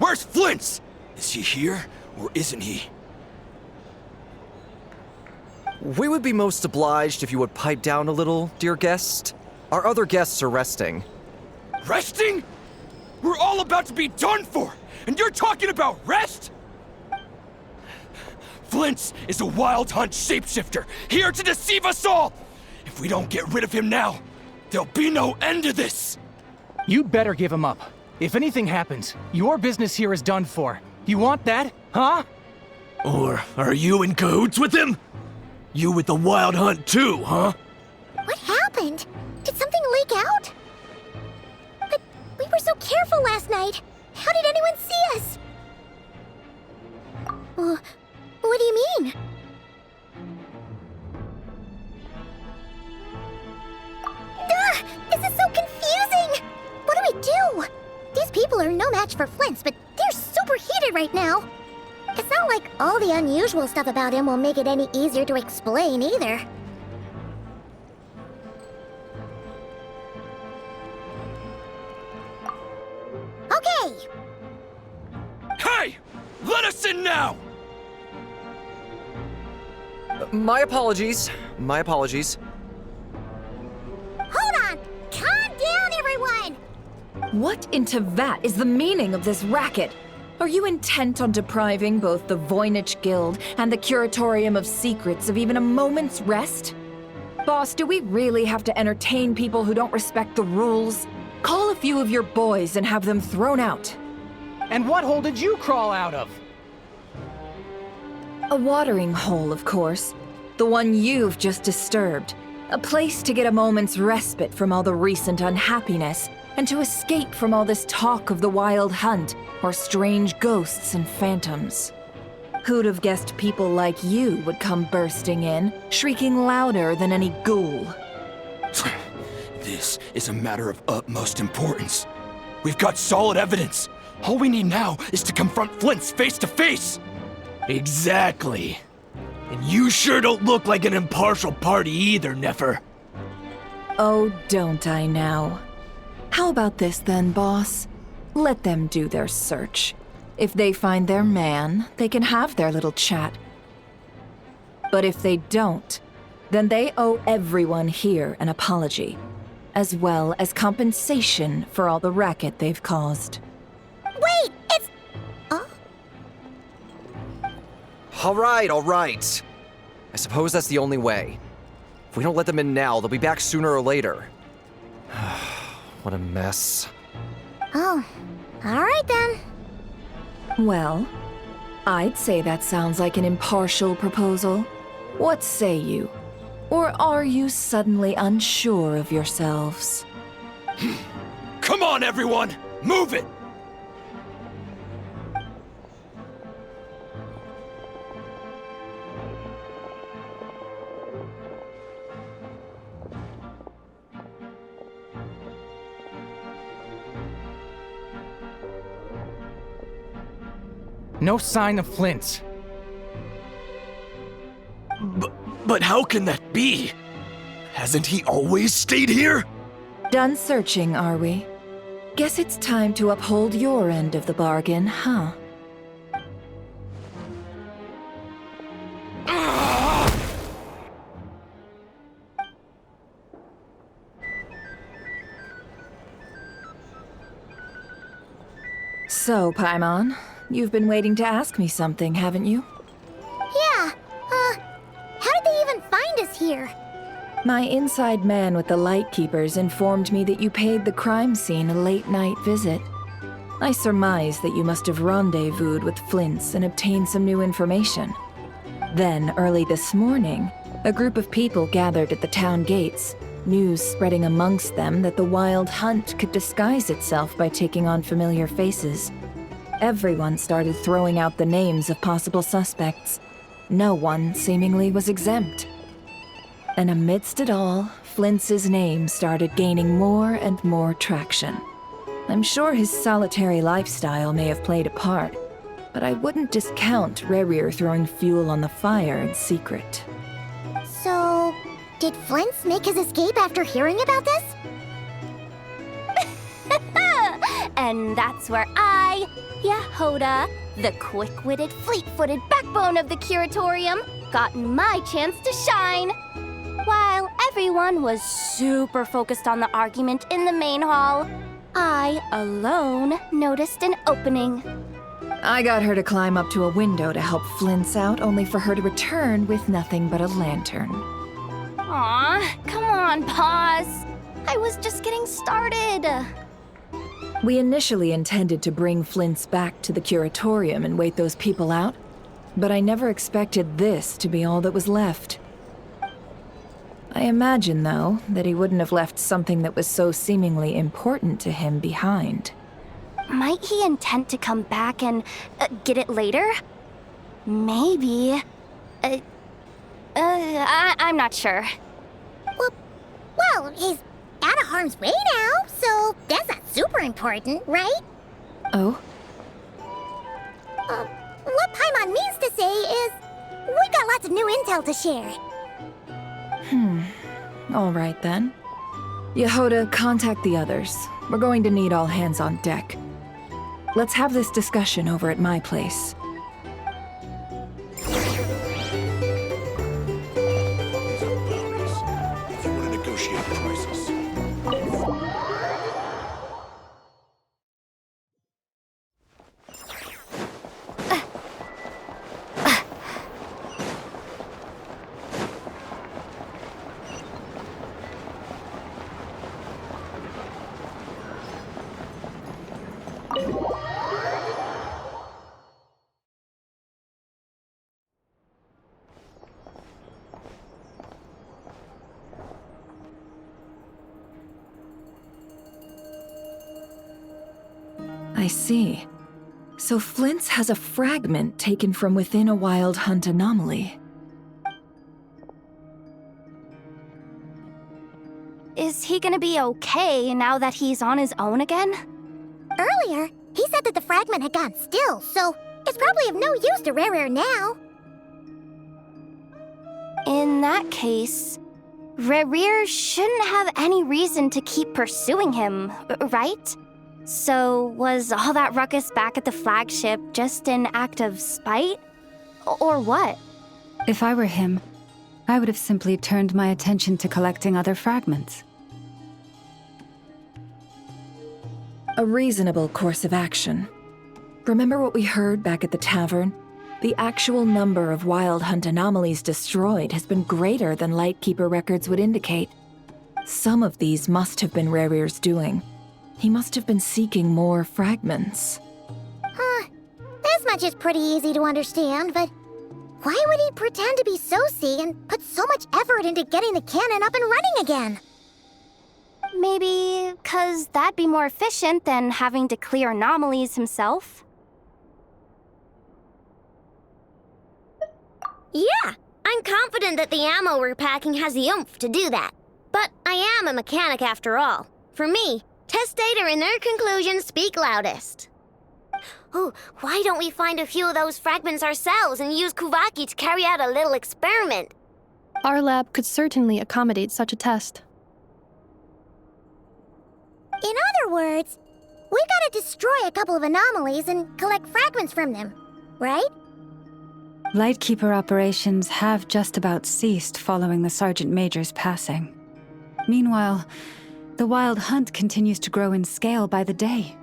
Where's Flint's? Is he here, or isn't he? We would be most obliged if you would pipe down a little, dear guest. Our other guests are resting. Resting? We're all about to be done for, and you're talking about rest? Flint's is a wild hunt shapeshifter, here to deceive us all! If we don't get rid of him now, there'll be no end to this! You'd better give him up. If anything happens, your business here is done for. You want that, huh? Or are you in cahoots with him? You with the wild hunt too, huh? What happened? Did something leak out? But we were so careful last night. How did anyone see us? What do you mean? This is so confusing! What do we do? These people are no match for Flint's, but they're super heated right now. It's not like all the unusual stuff about him will make it any easier to explain either. Okay! Hey! Let us in now! My apologies. My apologies. Hold on! Calm down, everyone! What in Tevat is the meaning of this racket? Are you intent on depriving both the Voynich Guild and the Curatorium of Secrets of even a moment's rest? Boss, do we really have to entertain people who don't respect the rules? Call a few of your boys and have them thrown out. And what hole did you crawl out of? A watering hole, of course. The one you've just disturbed. A place to get a moment's respite from all the recent unhappiness, and to escape from all this talk of the wild hunt, or strange ghosts and phantoms. Who'd have guessed people like you would come bursting in, shrieking louder than any ghoul? This is a matter of utmost importance. We've got solid evidence. All we need now is to confront Flint's face to face. Exactly. And you sure don't look like an impartial party either, Nefer. Oh, don't I now? How about this then, boss? Let them do their search. If they find their man, they can have their little chat. But if they don't, then they owe everyone here an apology, as well as compensation for all the racket they've caused. Wait, it's... All right. I suppose that's the only way. If we don't let them in now, they'll be back sooner or later. What a mess. Oh, all right then. Well, I'd say that sounds like an impartial proposal. What say you? Or are you suddenly unsure of yourselves? Come on, everyone! Move it! No sign of Flint's. But how can that be? Hasn't he always stayed here? Done searching, are we? Guess it's time to uphold your end of the bargain, huh? So, Paimon, you've been waiting to ask me something, haven't you? Yeah, how did they even find us here? My inside man with the Lightkeepers informed me that you paid the crime scene a late-night visit. I surmise that you must have rendezvoused with Flint's and obtained some new information. Then, early this morning, a group of people gathered at the town gates, news spreading amongst them that the wild hunt could disguise itself by taking on familiar faces. Everyone started throwing out the names of possible suspects. No one, seemingly, was exempt. And amidst it all, Flint's name started gaining more and more traction. I'm sure his solitary lifestyle may have played a part, but I wouldn't discount Rerir throwing fuel on the fire in secret. So, did Flint's make his escape after hearing about this? And that's where I, Yehoda, the quick-witted, fleet-footed backbone of the curatorium, got my chance to shine. While everyone was super focused on the argument in the main hall, I alone noticed an opening. I got her to climb up to a window to help Flint's out, only for her to return with nothing but a lantern. Aw, come on, pause. I was just getting started. We initially intended to bring Flint's back to the curatorium and wait those people out, but I never expected this to be all that was left. I imagine, though, that he wouldn't have left something that was so seemingly important to him behind. Might he intend to come back and get it later? Maybe. I'm not sure. Well, he's out of harm's way now, so that's not super important, right? Oh? What Paimon means to say is, we got lots of new intel to share. All right then. Yehoda, contact the others. We're going to need all hands on deck. Let's have this discussion over at my place. If you want to negotiate prices. I see. So Flint's has a fragment taken from within a wild hunt anomaly. Is he gonna be okay now that he's on his own again? Earlier, he said that the fragment had gone still, so it's probably of no use to Rare now. In that case, Rerir shouldn't have any reason to keep pursuing him, right? So was all that ruckus back at the flagship just an act of spite? Or what? If I were him, I would have simply turned my attention to collecting other fragments. A reasonable course of action. Remember what we heard back at the tavern? The actual number of wild hunt anomalies destroyed has been greater than Lightkeeper records would indicate. Some of these must have been Rerir's doing. He must have been seeking more fragments. This much is pretty easy to understand, but why would he pretend to be Soci and put so much effort into getting the cannon up and running again? Maybe 'cause that'd be more efficient than having to clear anomalies himself? Yeah, I'm confident that the ammo we're packing has the oomph to do that. But I am a mechanic after all. For me, test data and their conclusions speak loudest. Oh, why don't we find a few of those fragments ourselves and use Kuvaki to carry out a little experiment? Our lab could certainly accommodate such a test. In other words, we gotta destroy a couple of anomalies and collect fragments from them, right? Lightkeeper operations have just about ceased following the Sergeant Major's passing. Meanwhile, the wild hunt continues to grow in scale by the day.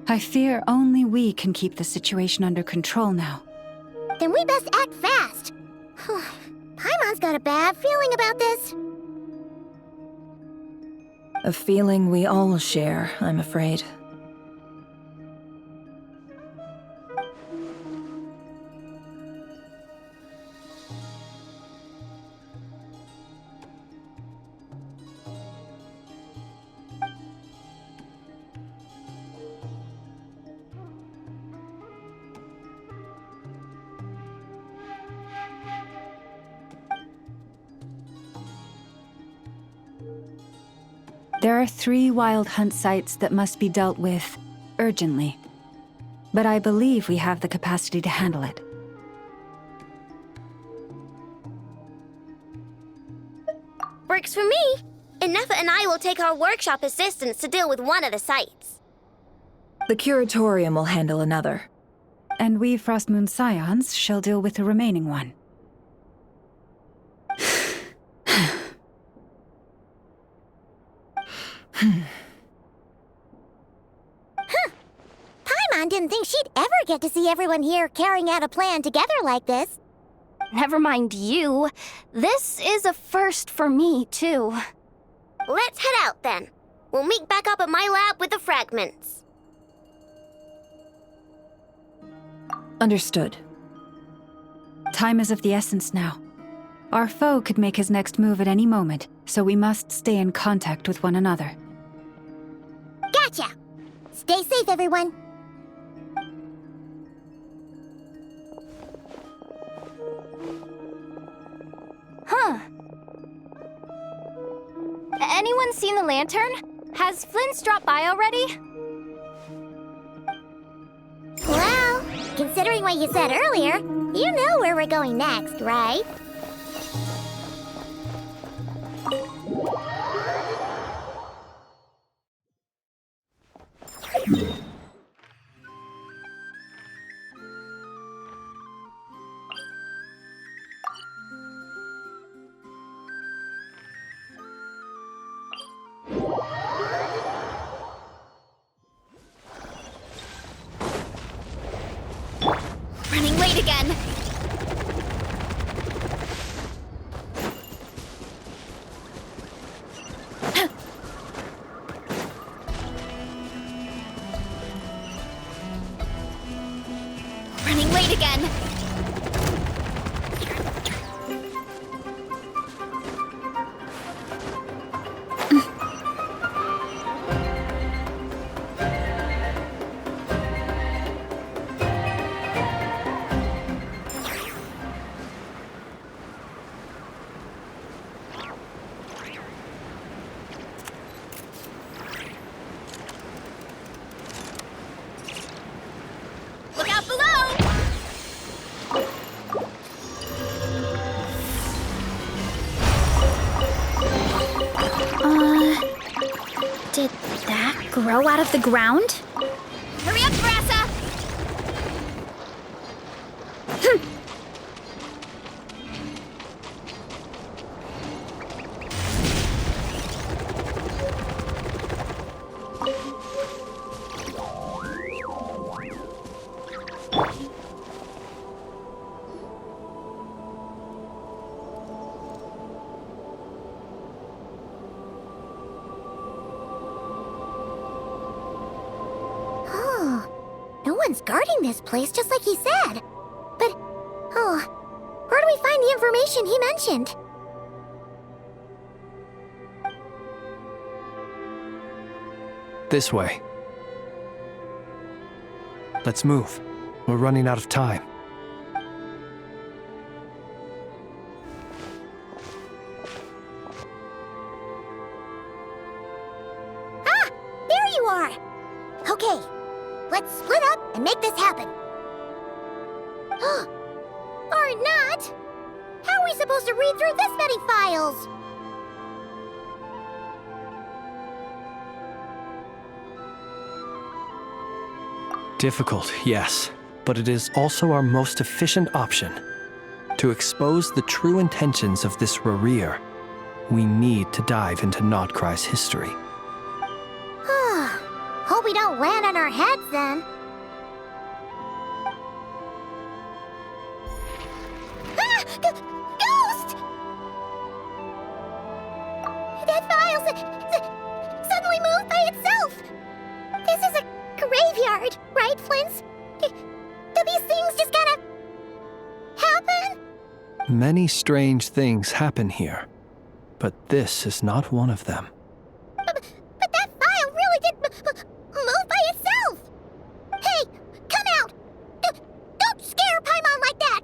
I fear only we can keep the situation under control now. Then we best act fast. Paimon's got a bad feeling about this. A feeling we all share, I'm afraid. There are 3 wild hunt sites that must be dealt with urgently. But I believe we have the capacity to handle it. Works for me. Inefa and I will take our workshop assistants to deal with one of the sites. The curatorium will handle another. And we Frostmoon Scions shall deal with the remaining one. Paimon didn't think she'd ever get to see everyone here carrying out a plan together like this. Never mind you. This is a first for me, too. Let's head out then. We'll meet back up at my lab with the fragments. Understood. Time is of the essence now. Our foe could make his next move at any moment, so we must stay in contact with one another. Gotcha! Stay safe, everyone. Huh. Anyone seen the lantern? Has Flint's dropped by already? Well, considering what you said earlier, you know where we're going next, right? Running late again. Running late again. Look out below! Did that grow out of the ground? Hurry up, Brassa! No one's guarding this place, just like he said. But, where do we find the information he mentioned? This way. Let's move. We're running out of time. Ah! There you are! Okay, let's split up and make this happen. Or not! How are we supposed to read through this many files? Difficult, yes, but it is also our most efficient option. To expose the true intentions of this Rarir, we need to dive into Nod-krai's history. Hope we don't land on our heads then. Ah! Ghost! That file suddenly moved by itself. This is a graveyard, right, Flint? Do these things just kind of happen? Many strange things happen here, but this is not one of them. But that file really did move by itself! Hey, come out! Don't scare Paimon like that!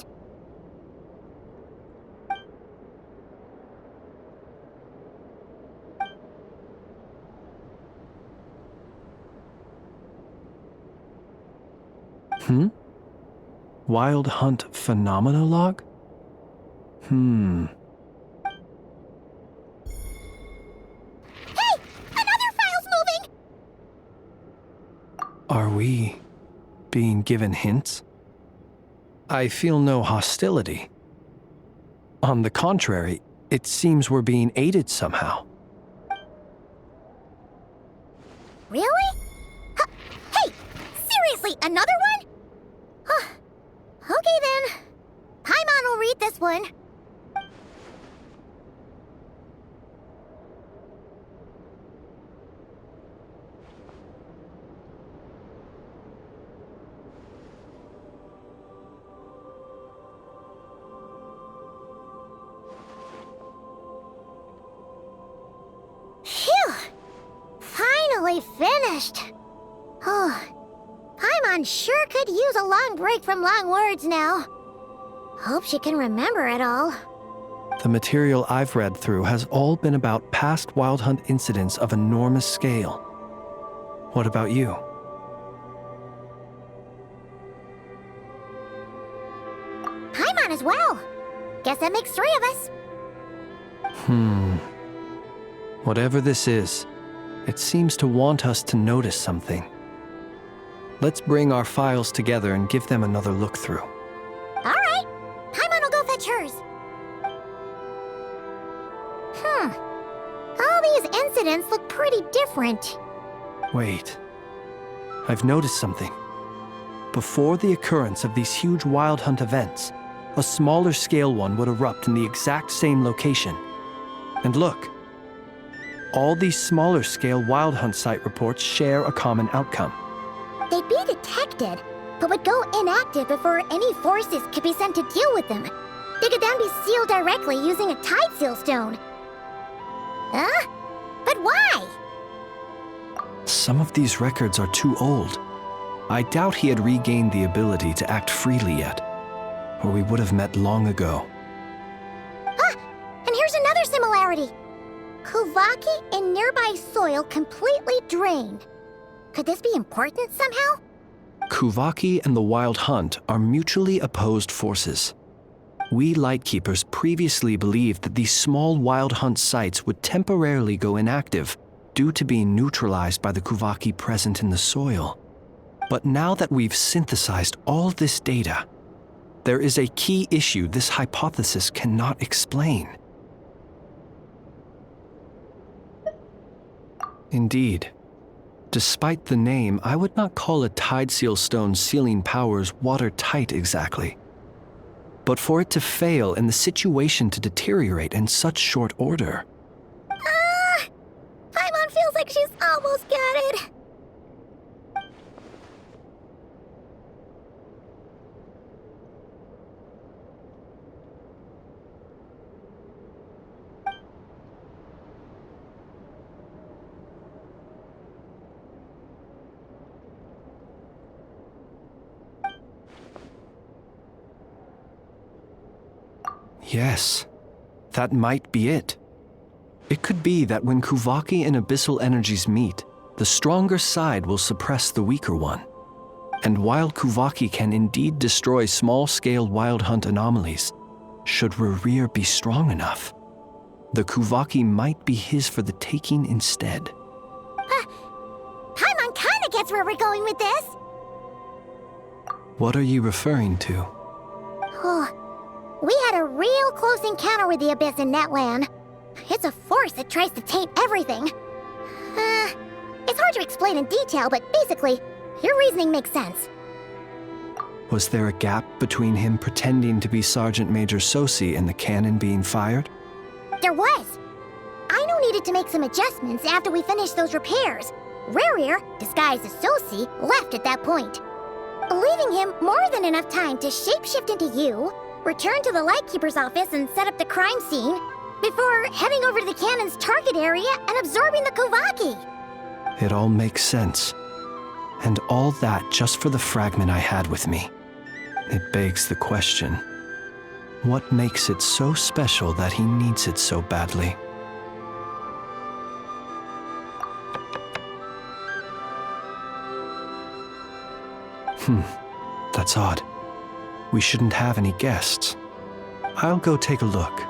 Wild Hunt Phenomenologue? Hey! Another file's moving! Are we being given hints? I feel no hostility. On the contrary, it seems we're being aided somehow. Really? Hey! Seriously, another one? Huh. Okay then. Paimon will read this one. Phew! Finally finished. Oh, Paimon sure could use a long break from long words now. Hope she can remember it all. The material I've read through has all been about past Wild Hunt incidents of enormous scale. What about you? Paimon as well. Guess that makes 3 of us. Whatever this is, it seems to want us to notice something. Let's bring our files together and give them another look through. All right. Paimon will go fetch hers. All these incidents look pretty different. Wait. I've noticed something. Before the occurrence of these huge Wild Hunt events, a smaller scale one would erupt in the exact same location. And look. All these smaller scale Wild Hunt site reports share a common outcome. They'd be detected, but would go inactive before any forces could be sent to deal with them. They could then be sealed directly using a tide seal stone. Huh? But why? Some of these records are too old. I doubt he had regained the ability to act freely yet, or we would have met long ago. Ah! And here's another similarity. Kuvaki in nearby soil completely drained. Could this be important somehow? Kuvaki and the Wild Hunt are mutually opposed forces. We Lightkeepers previously believed that these small Wild Hunt sites would temporarily go inactive due to being neutralized by the Kuvaki present in the soil. But now that we've synthesized all this data, there is a key issue this hypothesis cannot explain. Indeed. Despite the name, I would not call a tide seal stone's sealing powers watertight exactly. But for it to fail and the situation to deteriorate in such short order. Paimon feels like she's almost got it. Yes, that might be it. It could be that when Kuvaki and abyssal energies meet, the stronger side will suppress the weaker one. And while Kuvaki can indeed destroy small-scale Wild Hunt anomalies, should Rerir be strong enough, the Kuvaki might be his for the taking instead. Paimon kinda gets where we're going with this. What are you referring to? We had a real close encounter with the Abyss in Netland. It's a force that tries to taint everything. It's hard to explain in detail, but basically, your reasoning makes sense. Was there a gap between him pretending to be Sergeant Major Sosi and the cannon being fired? There was. Aino needed to make some adjustments after we finished those repairs. Rerir, disguised as Sosi, left at that point, leaving him more than enough time to shapeshift into you, return to the Lightkeeper's office and set up the crime scene, before heading over to the cannon's target area and absorbing the Kuvaki. It all makes sense. And all that just for the fragment I had with me. It begs the question, what makes it so special that he needs it so badly? That's odd. We shouldn't have any guests. I'll go take a look.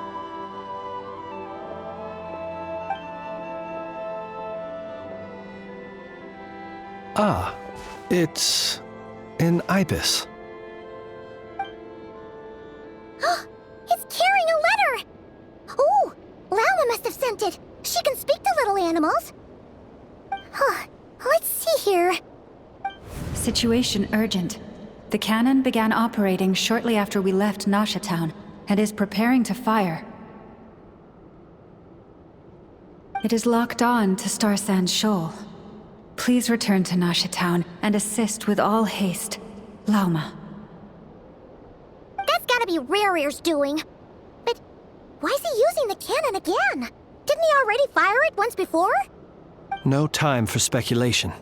It's an ibis. It's carrying a letter! Ooh, Lauma must have sent it. She can speak to little animals. Huh, let's see here. Situation urgent. The cannon began operating shortly after we left Nasha Town and is preparing to fire. It is locked on to Star Sand Shoal. Please return to Nasha Town and assist with all haste. Lauma. That's gotta be Rare-Ear's doing. But why is he using the cannon again? Didn't he already fire it once before? No time for speculation.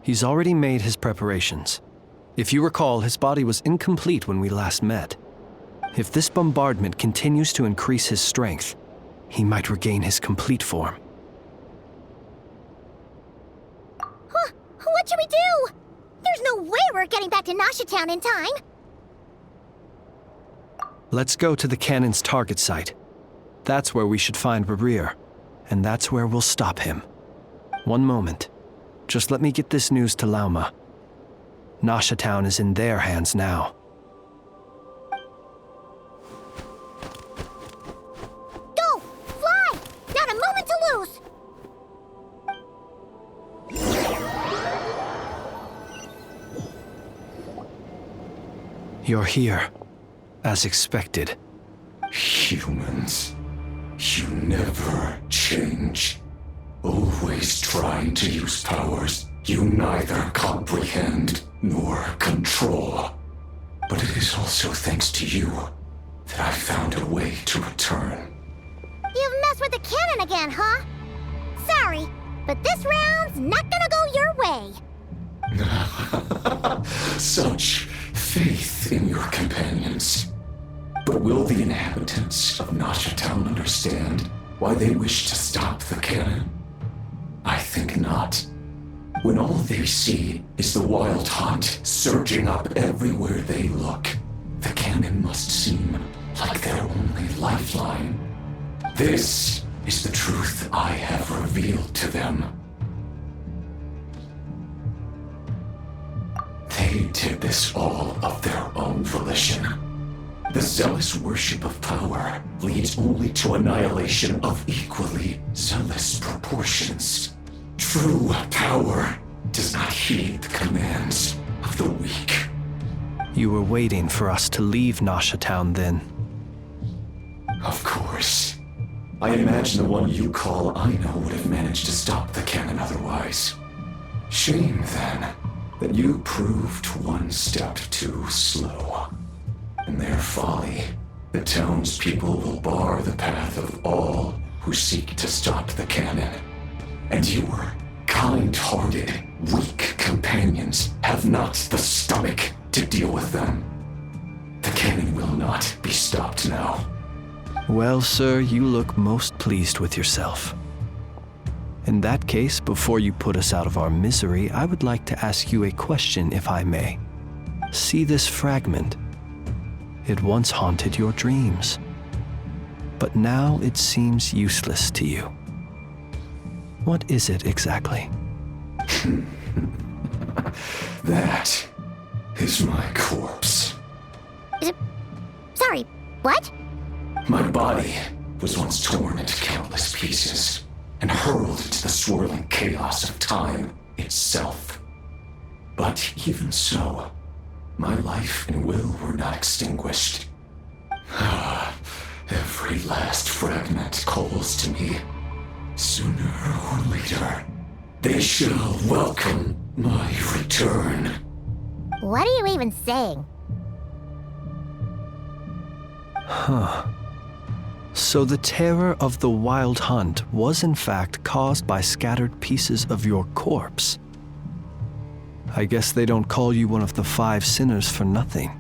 He's already made his preparations. If you recall, his body was incomplete when we last met. If this bombardment continues to increase his strength, he might regain his complete form. Huh, what should we do? There's no way we're getting back to Nasha Town in time. Let's go to the cannon's target site. That's where we should find Rerir, and that's where we'll stop him. One moment. Just let me get this news to Lauma. Nasha Town is in their hands now. Go! Fly! Not a moment to lose! You're here, as expected. Humans, you never change. Always trying to use powers you neither comprehend nor control. But it is also thanks to you that I found a way to return. You've messed with the cannon again, huh? Sorry, but this round's not gonna go your way. Such faith in your companions. But will the inhabitants of Nasha Town understand why they wish to stop the cannon? I think not. When all they see is the wild hunt surging up everywhere they look, the cannon must seem like their only lifeline. This is the truth I have revealed to them. They did this all of their own volition. The zealous worship of power leads only to annihilation of equally zealous proportions. True power does not heed the commands of the weak. You were waiting for us to leave Nasha Town then. Of course. I imagine the one you call Aino would have managed to stop the cannon otherwise. Shame, then, that you proved one step too slow. In their folly, the townspeople will bar the path of all who seek to stop the cannon. And your kind-hearted, weak companions have not the stomach to deal with them. The cannon will not be stopped now. Well, sir, you look most pleased with yourself. In that case, before you put us out of our misery, I would like to ask you a question, if I may. See this fragment? It once haunted your dreams, but now it seems useless to you. What is it exactly? That is my corpse. Sorry, what? My body was once torn into countless pieces and hurled into the swirling chaos of time itself. But even so, my life and will were not extinguished. Every last fragment calls to me. Sooner or later, they shall welcome my return. What are you even saying? Huh. So the terror of the wild hunt was in fact caused by scattered pieces of your corpse. I guess they don't call you one of the 5 sinners for nothing.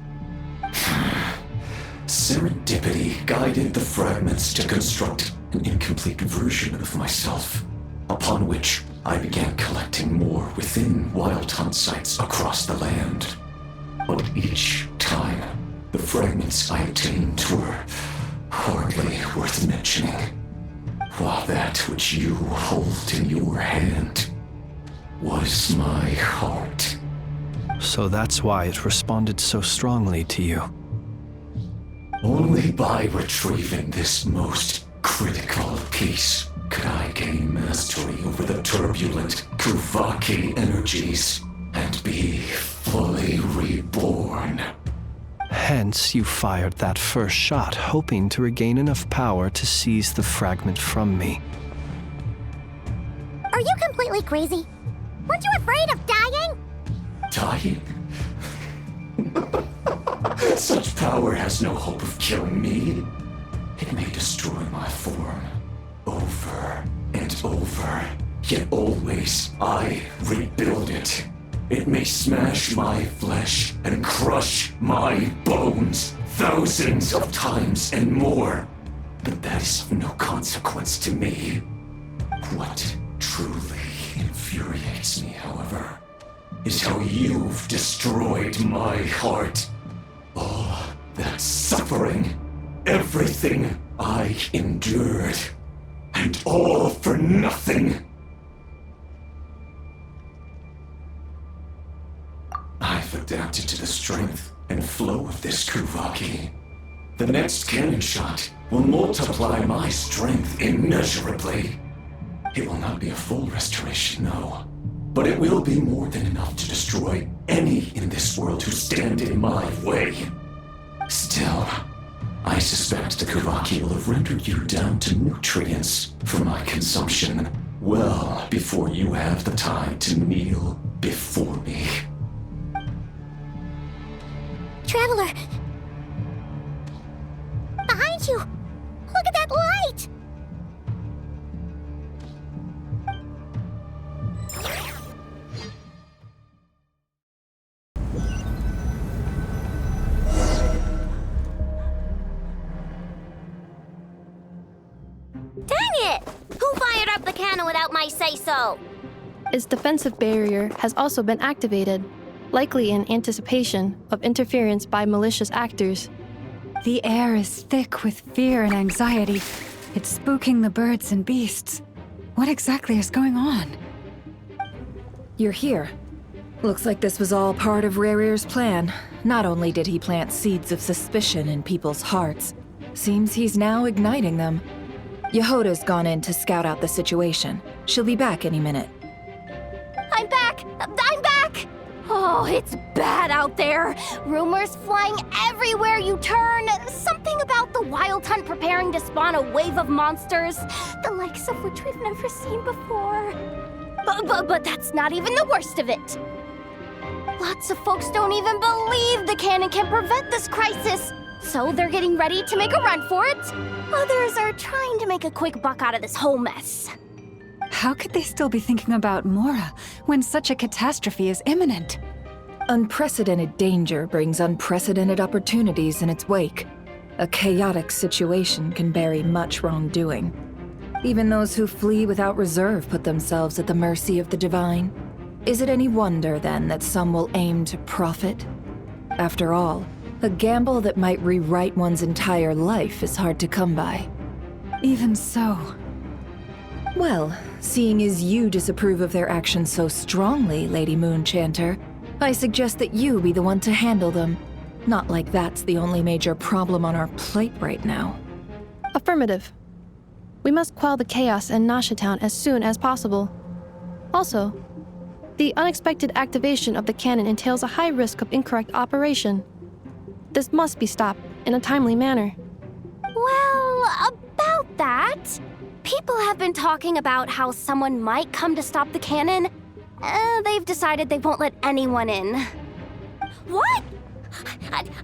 Serendipity guided the fragments to construct an incomplete version of myself, upon which I began collecting more within wild hunt sites across the land. But each time, the fragments I obtained were hardly worth mentioning, while that which you hold in your hand was my heart So that's why it responded so strongly to you. Only by retrieving this most critical piece could I gain mastery over the turbulent Kuvaki energies and be fully reborn. Hence, you fired that first shot, hoping to regain enough power to seize the fragment from me. Are you completely crazy? Weren't you afraid of dying? Dying? Such power has no hope of killing me. It may destroy my form over and over, yet always I rebuild it. It may smash my flesh and crush my bones thousands of times and more, but that is of no consequence to me. What truly infuriates me, however, is how you've destroyed my heart. All that suffering, everything I endured, and all for nothing. I've adapted to the strength and flow of this Kuvaki. The next cannon shot will multiply my strength immeasurably. It will not be a full restoration, no, but it will be more than enough to destroy any in this world who stand in my way. Still, I suspect the Kuvaki will have rendered you down to nutrients for my consumption well before you have the time to kneel before me. Traveler! Behind you! Look at that light! Dang it! Who fired up the cannon without my say-so? Its defensive barrier has also been activated, likely in anticipation of interference by malicious actors. The air is thick with fear and anxiety. It's spooking the birds and beasts. What exactly is going on? You're here. Looks like this was all part of Rerir's plan. Not only did he plant seeds of suspicion in people's hearts, seems he's now igniting them. Yehoda's gone in to scout out the situation. She'll be back any minute. I'm back! I'm back! Oh, it's bad out there. Rumors flying everywhere you turn. Something about the Wild Hunt preparing to spawn a wave of monsters, the likes of which we've never seen before. But that's not even the worst of it. Lots of folks don't even believe the cannon can prevent this crisis, so they're getting ready to make a run for it. Others are trying to make a quick buck out of this whole mess. How could they still be thinking about Mora when such a catastrophe is imminent? Unprecedented danger brings unprecedented opportunities in its wake. A chaotic situation can bury much wrongdoing. Even those who flee without reserve put themselves at the mercy of the divine. Is it any wonder, then, that some will aim to profit? After all, a gamble that might rewrite one's entire life is hard to come by. Even so. Well, seeing as you disapprove of their actions so strongly, Lady Moonchanter, I suggest that you be the one to handle them. Not like that's the only major problem on our plate right now. Affirmative. We must quell the chaos in Nasha Town as soon as possible. Also, the unexpected activation of the cannon entails a high risk of incorrect operation. This must be stopped in a timely manner. Well, about that, people have been talking about how someone might come to stop the cannon. They've decided they won't let anyone in. What?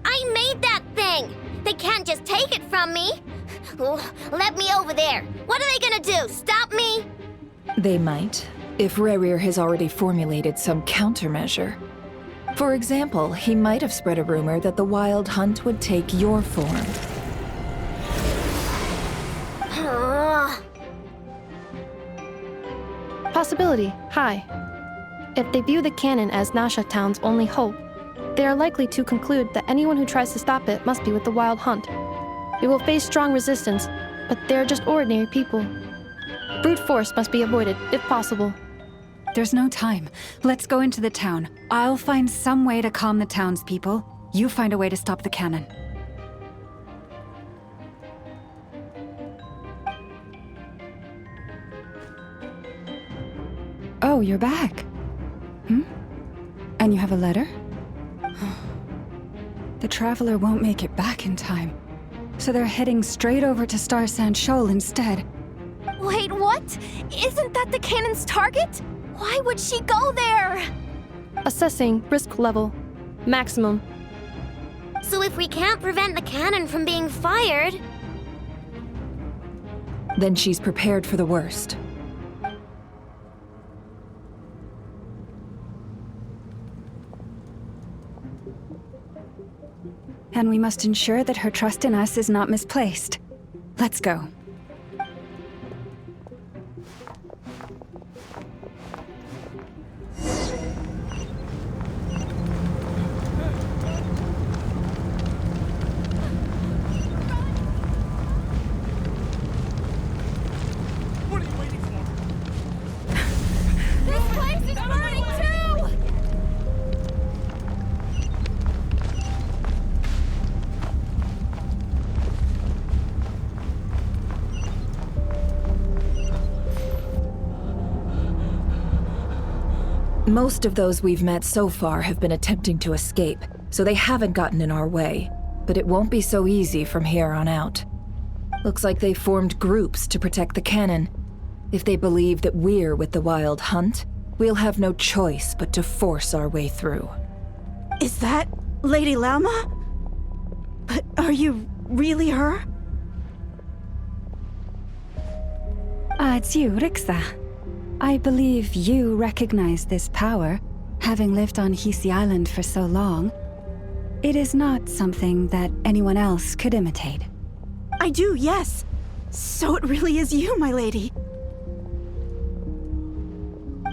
I made that thing! They can't just take it from me! Let me over there! What are they gonna do, stop me? They might, if Rerir has already formulated some countermeasure. For example, he might have spread a rumor that the Wild Hunt would take your form. Possibility high. If they view the cannon as Nasha Town's only hope, they are likely to conclude that anyone who tries to stop it must be with the Wild Hunt. We will face strong resistance, but they are just ordinary people. Brute force must be avoided, if possible. There's no time. Let's go into the town. I'll find some way to calm the townspeople. You find a way to stop the cannon. Oh, you're back. And you have a letter? The Traveler won't make it back in time. So they're heading straight over to Star Sand Shoal instead. Wait, what? Isn't that the cannon's target? Why would she go there? Assessing risk level. Maximum. So if we can't prevent the cannon from being fired... Then she's prepared for the worst. And we must ensure that her trust in us is not misplaced. Let's go. What are you waiting for? This place is burning too! Most of those we've met so far have been attempting to escape, so they haven't gotten in our way. But it won't be so easy from here on out. Looks like they formed groups to protect the cannon. If they believe that we're with the Wild Hunt, we'll have no choice but to force our way through. Is that Lady Lalma? But are you really her? It's you, Rixa. I believe you recognize this power, having lived on Hisi Island for so long. It is not something that anyone else could imitate. I do, yes. So it really is you, my lady.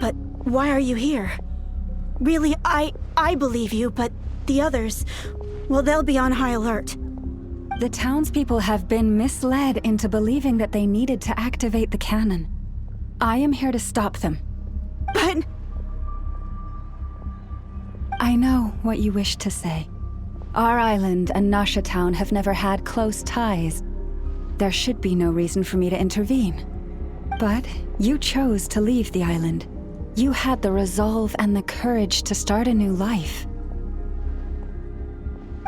But why are you here? Really, I believe you, but the others, well, they'll be on high alert. The townspeople have been misled into believing that they needed to activate the cannon. I am here to stop them. But... I know what you wish to say. Our island and Nasha Town have never had close ties. There should be no reason for me to intervene. But you chose to leave the island. You had the resolve and the courage to start a new life.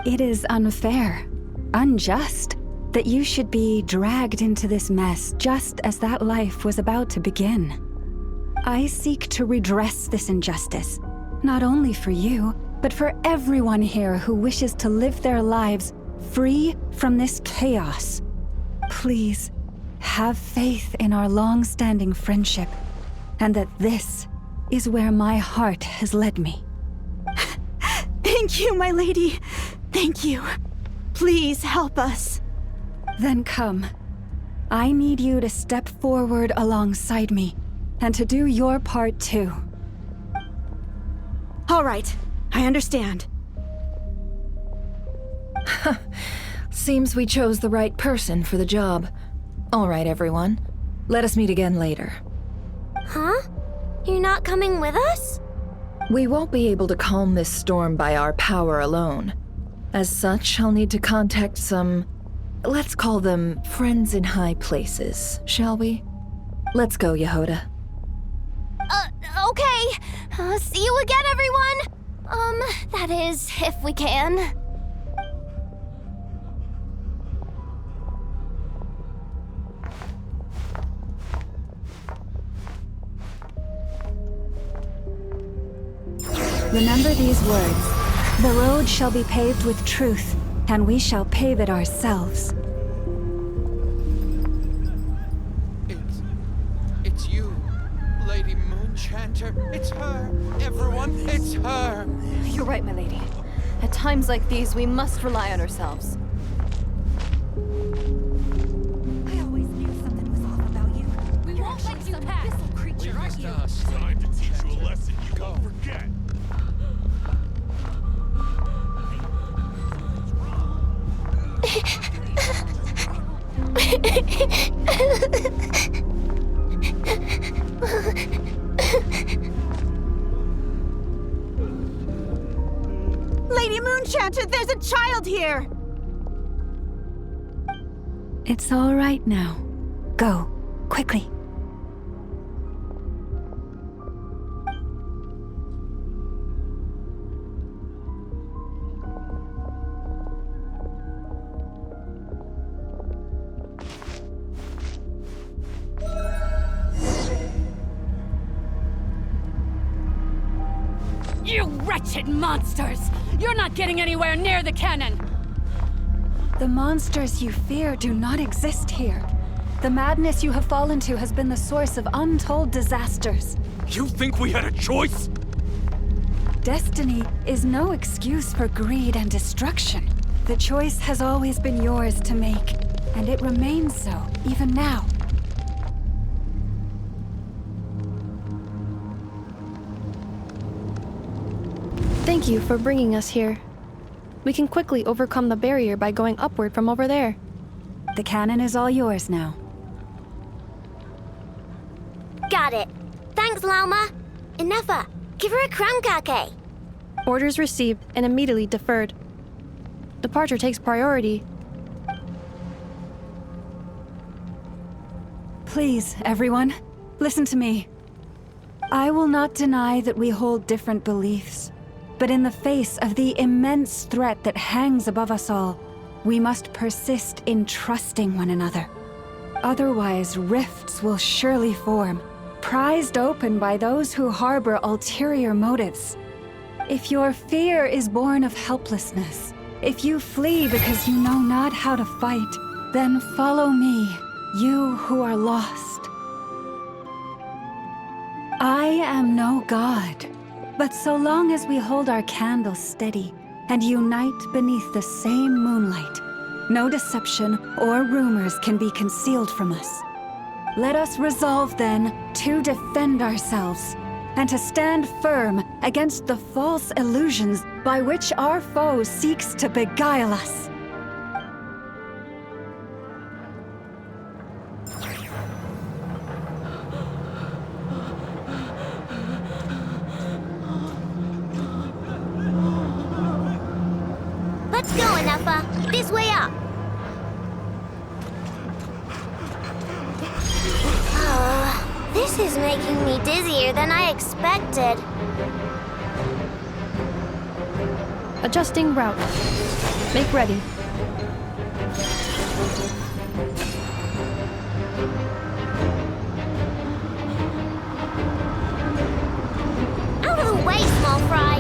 It is unfair, unjust, that you should be dragged into this mess just as that life was about to begin. I seek to redress this injustice, not only for you, but for everyone here who wishes to live their lives free from this chaos. Please, have faith in our long-standing friendship, and that this is where my heart has led me. Thank you, my lady. Thank you. Please help us. Then come. I need you to step forward alongside me, and to do your part too. All right, I understand. Seems we chose the right person for the job. All right, everyone. Let us meet again later. Huh? You're not coming with us? We won't be able to calm this storm by our power alone. As such, I'll need to contact some... let's call them friends in high places, shall we? Let's go, Yehoda. Okay. See you again, everyone! That is, if we can. Remember these words. The road shall be paved with truth, and we shall pave it ourselves. It's you, Lady Moonchanter. It's her. Everyone, it's her. You're right, my lady. At times like these, we must rely on ourselves. I always knew something was off about you. We won't let you pass. Creature, aren't you? Time to teach you a lesson you won't forget. Moon-chanter, there's a child here! It's all right now. Go, quickly. You wretched monsters! You're not getting anywhere near the cannon! The monsters you fear do not exist here. The madness you have fallen to has been the source of untold disasters. You think we had a choice? Destiny is no excuse for greed and destruction. The choice has always been yours to make, and it remains so, even now. Thank you for bringing us here. We can quickly overcome the barrier by going upward from over there. The cannon is all yours now. Got it. Thanks, Lauma. Inefa, give her a crown kake. Orders received and immediately deferred. Departure takes priority. Please, everyone, listen to me. I will not deny that we hold different beliefs. But in the face of the immense threat that hangs above us all, we must persist in trusting one another. Otherwise, rifts will surely form, prized open by those who harbor ulterior motives. If your fear is born of helplessness, if you flee because you know not how to fight, then follow me, you who are lost. I am no god. But so long as we hold our candles steady and unite beneath the same moonlight, no deception or rumors can be concealed from us. Let us resolve then to defend ourselves and to stand firm against the false illusions by which our foe seeks to beguile us. Let's go, Inefa. This way up. Oh, this is making me dizzier than I expected. Adjusting route. Make ready. Out of the way, small fry.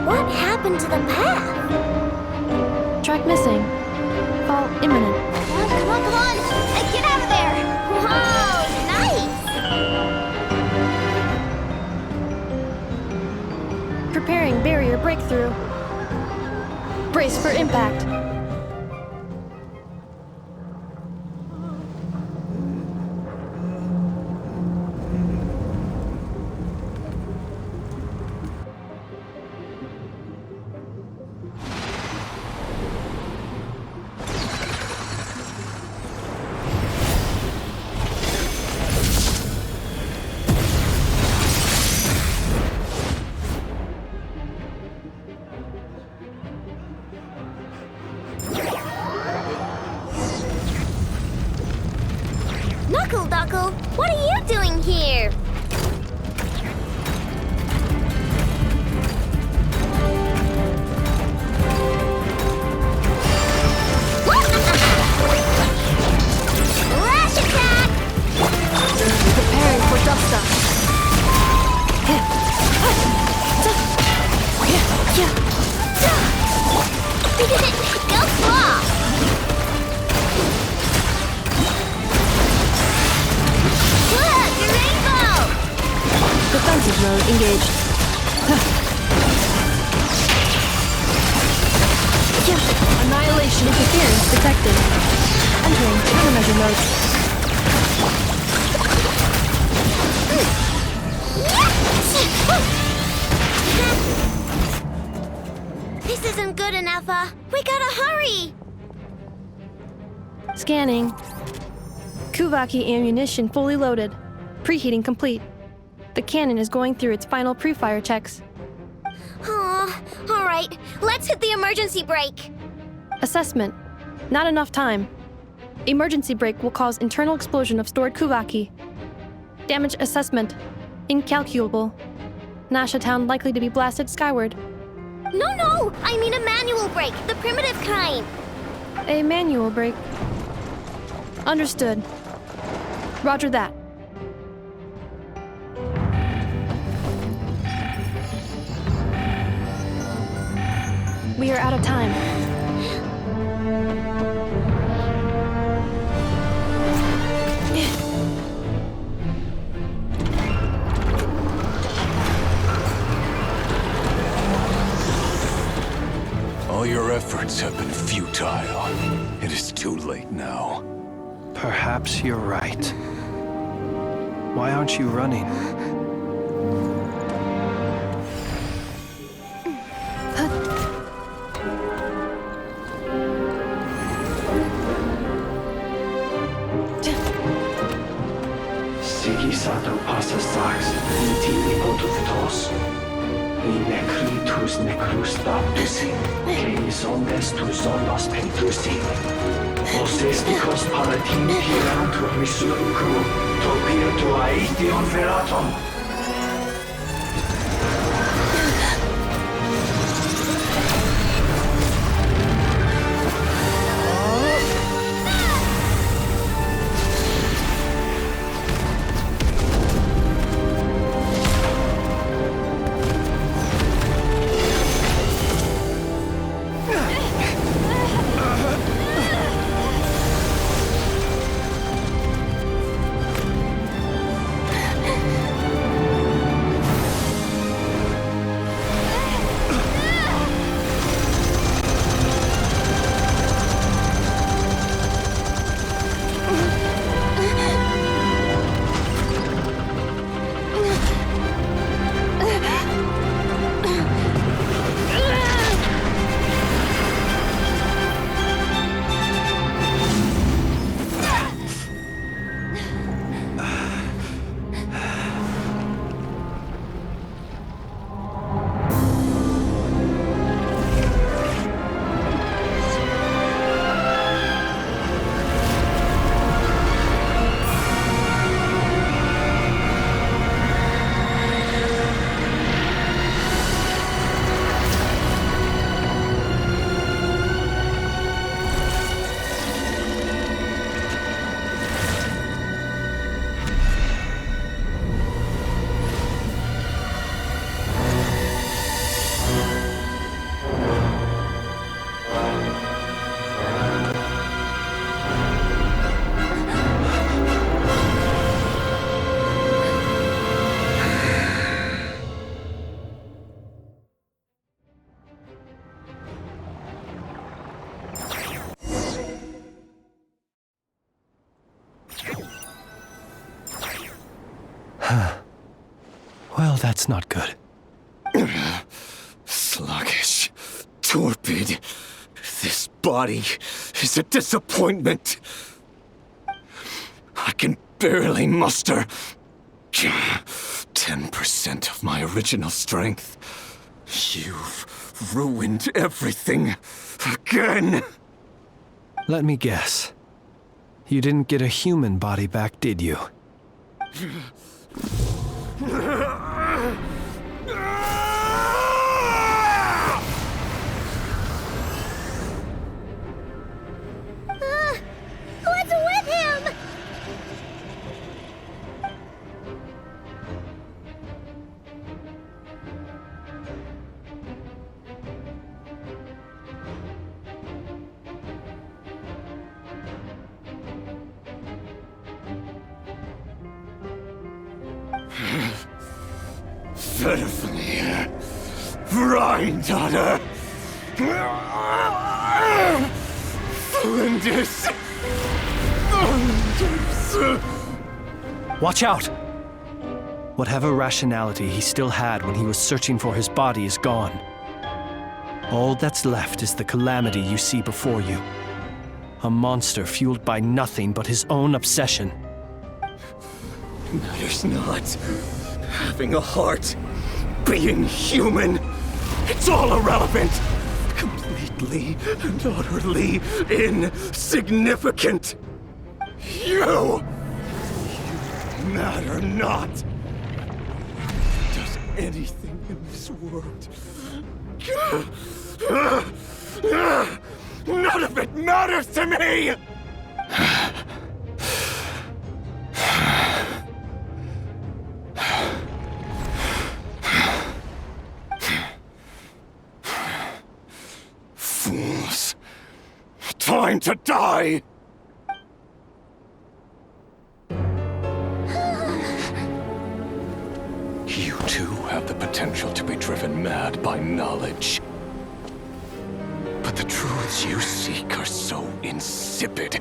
What happened to the path? Track missing. Fall imminent. Come on, come on! Get out of there! Whoa, nice! Preparing barrier breakthrough. Brace for impact. Knuckle, what are you doing here? Lash attack! Preparing for dust-up. Go claw! Defensive mode engaged. Annihilation interference detected. Entering countermeasure mode. This isn't good enough, we gotta hurry! Scanning. Kuvaki ammunition fully loaded. Preheating complete. The cannon is going through its final pre-fire checks. Oh, alright, let's hit the emergency brake. Assessment. Not enough time. Emergency brake will cause internal explosion of stored Kuvaki. Damage assessment. Incalculable. Nasha Town likely to be blasted skyward. No, I mean a manual brake, the primitive kind. A manual brake. Understood. Roger that. We are out of time. All your efforts have been futile. It is too late now. Perhaps you're right. Why aren't you running? Sigisato passa sax, intimi potuftos. In necritus necrus baptusi, cenis omnes tu zonos pentusi. Osesticos palatin pirantur misuricum, topir tua ition veratum. Well, that's not good. Sluggish. Torpid. This body is a disappointment. I can barely muster 10% of my original strength. You've ruined everything again. Let me guess. You didn't get a human body back, did you? What's with him? Verfnir. Rheindotter. Flinders. Watch out! Whatever rationality he still had when he was searching for his body is gone. All that's left is the calamity you see before you. A monster fueled by nothing but his own obsession. Matters not. Having a heart. Being human. It's all irrelevant. Completely and utterly insignificant. You matter not. Does anything in this world. None of it matters to me! Fools. Time to die! You too have the potential to be driven mad by knowledge. But the truths you seek are so insipid,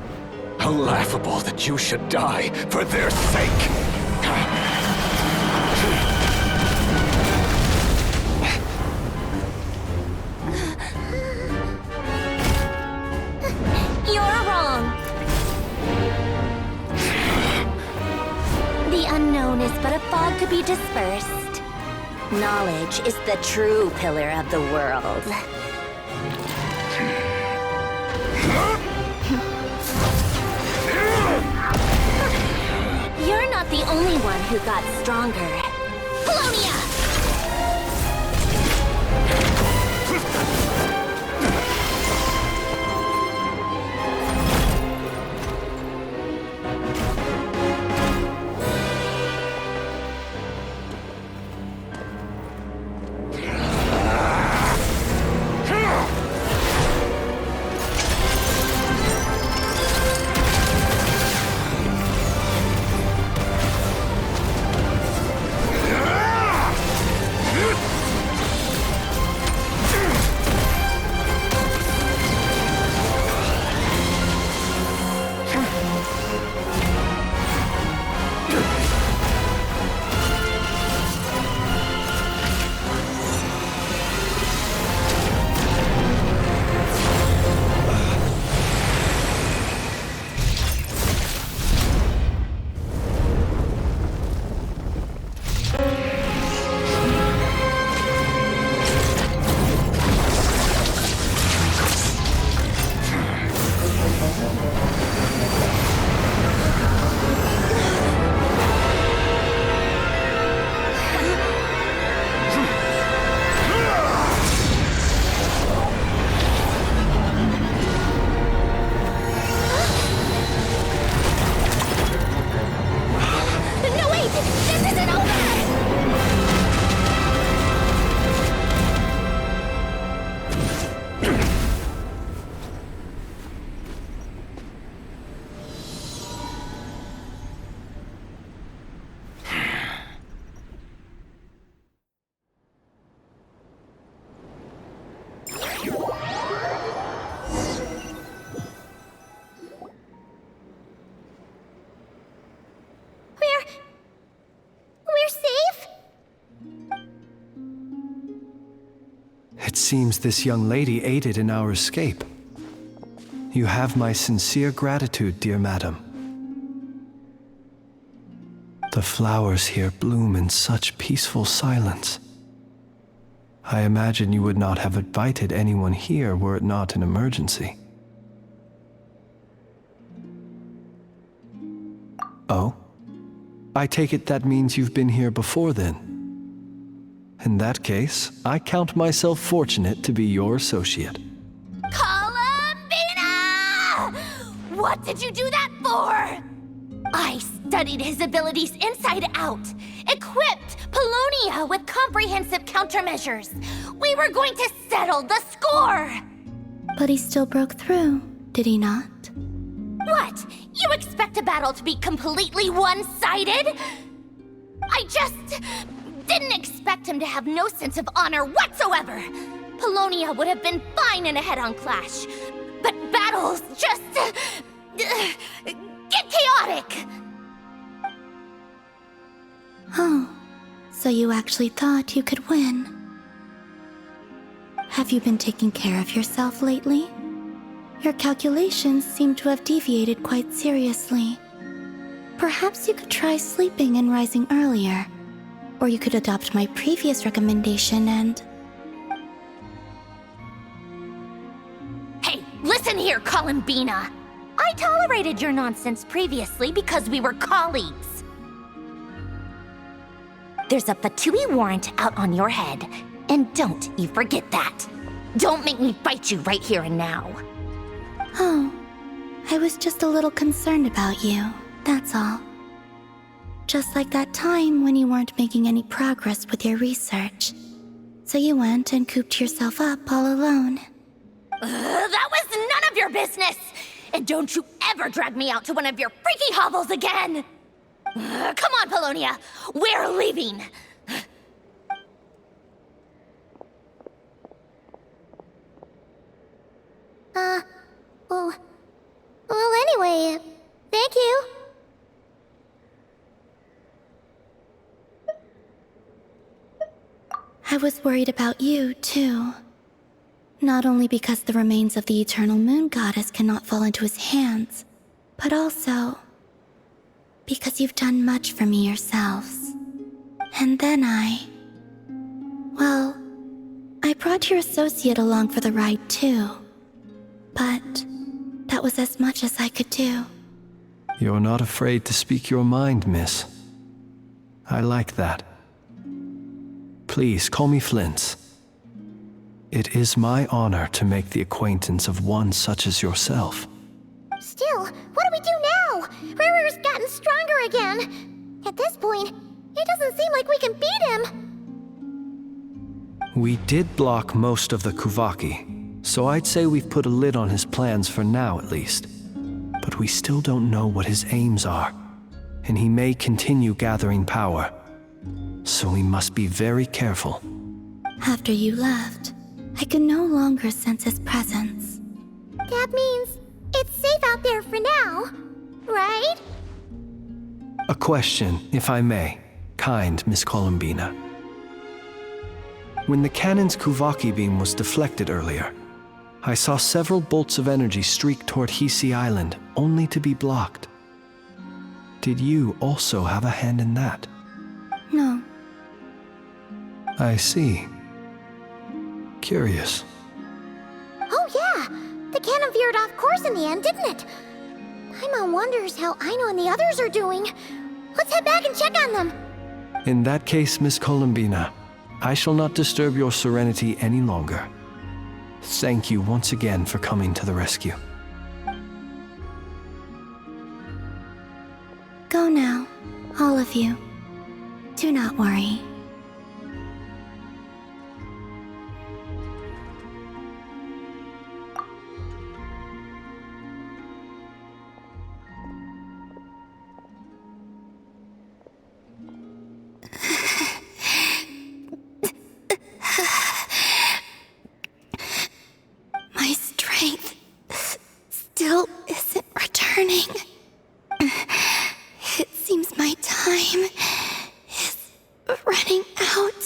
how laughable that you should die for their sake. You're wrong. The unknown is but a fog to be dispersed. Knowledge is the true pillar of the world. You're not the only one who got stronger. Polonia! It seems this young lady aided in our escape. You have my sincere gratitude, dear madam. The flowers here bloom in such peaceful silence. I imagine you would not have invited anyone here were it not an emergency. Oh? I take it that means you've been here before then. In that case, I count myself fortunate to be your associate. Columbina! What did you do that for? I studied his abilities inside out, equipped Polonia with comprehensive countermeasures. We were going to settle the score! But he still broke through, did he not? What? You expect a battle to be completely one-sided? I just didn't expect him to have no sense of honor whatsoever. Polonia would have been fine in a head-on clash, but battles just get chaotic. Oh, So you actually thought you could win. Have you been taking care of yourself lately? Your calculations seem to have deviated quite seriously. Perhaps you could try sleeping and rising earlier. Or you could adopt my previous recommendation and... Hey, listen here, Columbina! I tolerated your nonsense previously because we were colleagues. There's a Fatui warrant out on your head, and don't you forget that. Don't make me fight you right here and now. Oh, I was just a little concerned about you, that's all. Just like that time when you weren't making any progress with your research. So you went and cooped yourself up all alone. That was none of your business! And don't you ever drag me out to one of your freaky hovels again! Come on, Polonia! We're leaving! Well, anyway, thank you. I was worried about you, too. Not only because the remains of the Eternal Moon Goddess cannot fall into his hands, but also because you've done much for me yourselves. And then I brought your associate along for the ride, too. But that was as much as I could do. You're not afraid to speak your mind, miss. I like that. Please, call me Flint. It is my honor to make the acquaintance of one such as yourself. Still, what do we do now? Riri's gotten stronger again. At this point, it doesn't seem like we can beat him. We did block most of the Kuvaki, so I'd say we've put a lid on his plans for now at least. But we still don't know what his aims are, and he may continue gathering power. So we must be very careful. After you left, I could no longer sense his presence. That means it's safe out there for now, right? A question, if I may, kind Miss Columbina. When the cannon's Kuvaki beam was deflected earlier, I saw several bolts of energy streak toward Hisi Island, only to be blocked. Did you also have a hand in that? No. I see. Curious. Oh yeah! The cannon veered off course in the end, didn't it? Paimon wonders how Aino and the others are doing. Let's head back and check on them. In that case, Miss Columbina, I shall not disturb your serenity any longer. Thank you once again for coming to the rescue. Go now, all of you. Do not worry. My strength still isn't returning. It seems my time is running out.